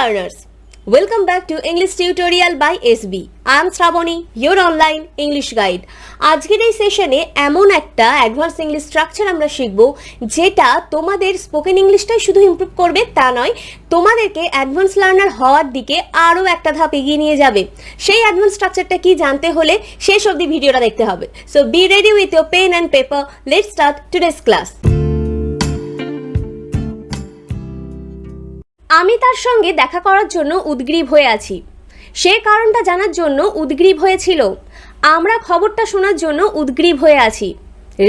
learners, welcome back to English tutorial by SB. I am Shraboni, your online English guide. আজকের এই সেশনে এমন একটা অ্যাডভান্স ইংলিশ স্ট্রাকচার আমরা শিখব যেটা তোমাদের স্পোকেন ইংলিশটাই শুধু ইমপ্রুভ করবে তা নয়, তোমাদেরকে অ্যাডভান্স লার্নার হওয়ার দিকে আরও একটা ধাপ এগিয়ে নিয়ে যাবে। সেই অ্যাডভান্স স্ট্রাকচারটা কি জানতে হলে শেষ অবধি ভিডিওটা দেখতে হবে। So be ready with your pen and paper, let's start today's class. আমি তার সঙ্গে দেখা করার জন্য উদগ্রীব হয়ে আছি। সে কারণটা জানার জন্য উদগ্রীব হয়েছিল। আমরা খবরটা শোনার জন্য উদগ্রীব হয়ে আছি।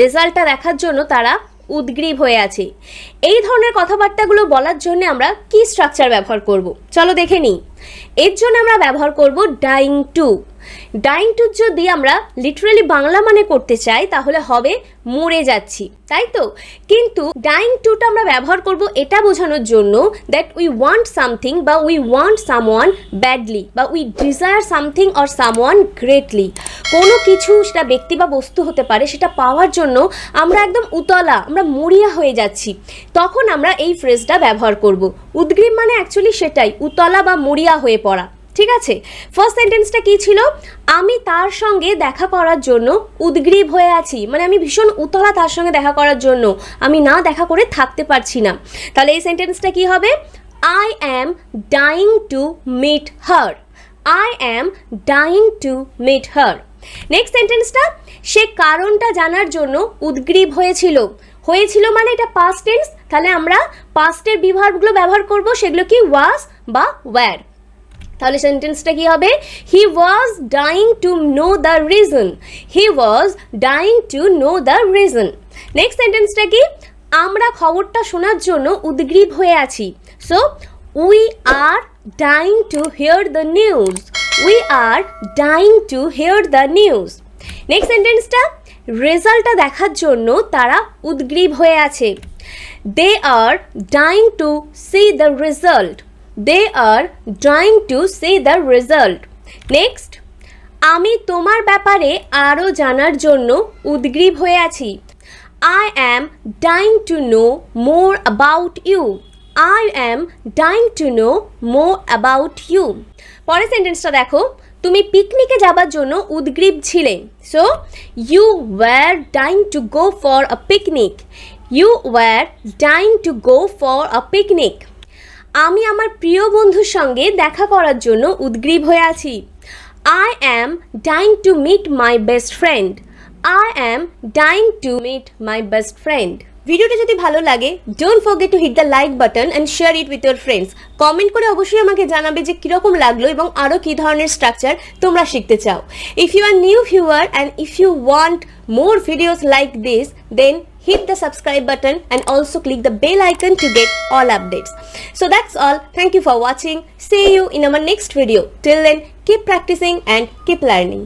রেজাল্টটা দেখার জন্য তারা উদগ্রীব হয়ে আছে। এই ধরনের কথাবার্তাগুলো বলার জন্য আমরা কি স্ট্রাকচার ব্যবহার করব চলো দেখে নিই। এর জন্য আমরা ব্যবহার করব ডাইং টু। ডাইং টু যদি আমরা লিটারালি বাংলা মানে করতে চাই তাহলে হবে মরে যাচ্ছি, তাই তো? কিন্তু ডাইং টুটা আমরা ব্যবহার করব এটা বোঝানোর জন্য দ্যাট উই ওয়ান্ট সামথিং বা উই ওয়ান্ট সামওয়ান ব্যাডলি বা we desire something or someone greatly. কোনো কিছু, সেটা ব্যক্তি বা বস্তু হতে পারে, সেটা পাওয়ার জন্য আমরা একদম উতলা, আমরা মরিয়া হয়ে যাচ্ছি, তখন আমরা এই ফ্রেজটা ব্যবহার করব। উদগ্রীব মানে অ্যাকচুয়ালি সেটাই, উতলা বা মরিয়া হয়ে পড়া। ঠিক আছে, ফার্স্ট সেন্টেন্সটা কি ছিল? আমি তার সঙ্গে দেখা করার জন্য উদগ্রীব হয়ে আছি, মানে আমি ভীষণ উতলা তার সঙ্গে দেখা করার জন্য, আমি না দেখা করে থাকতে পারছি না। তাহলে এই সেন্টেন্সটা কি হবে? I am dying to meet her. I am dying to meet her. Next সেন্টেন্সটা, সে কারণটা জানার জন্য উদগ্রীব হয়েছিল। হয়েছিল মানে এটা পাস্ট টেন্স, তাহলে আমরা পাস্টের বিভাগগুলো ব্যবহার করব, সেগুলো কি ওয়াজ বা ওয়্যার। তাহলে সেন্টেন্সটা কি হবে? He was dying to know the reason. He was dying to know the reason. Next সেন্টেন্সটা কি? আমরা খবরটা শোনার জন্য উদগ্রীব হয়ে আছি। So we are dying to hear the news. We are dying to hear the news. Next সেন্টেন্সটা, রেজাল্টটা দেখার জন্য তারা উদগ্রীব হয়ে আছে। They are dying to see the result. They are dying to see the result. Next, আমি তোমার ব্যাপারে আরও জানার জন্য উদগ্রীব হয়ে আছি। I am dying to know more about you. I am dying to know more about you. পরের সেন্টেন্সটা দেখো, তুমি পিকনিকে যাবার জন্য উদগ্রীব ছিলে। So you were dying to go for a picnic. You were dying to go for a picnic. আমি আমার প্রিয় বন্ধুর সঙ্গে দেখা করার জন্য উদগ্রীব হয়ে আছি। I am dying to meet my best friend. I am dying to meet my best friend. ভিডিওটা যদি ভালো লাগে, don't forget to hit the like button and share it with your friends. Comment করে অবশ্যই আমাকে জানাবে যে কীরকম লাগলো এবং আরও কী ধরনের স্ট্রাকচার তোমরা শিখতে চাও। If you are new viewer and if you want more videos like this, then hit the subscribe button and also click the bell icon to get all updates. So that's all. Thank you for watching. See you in our next video. Till then, keep practicing and keep learning.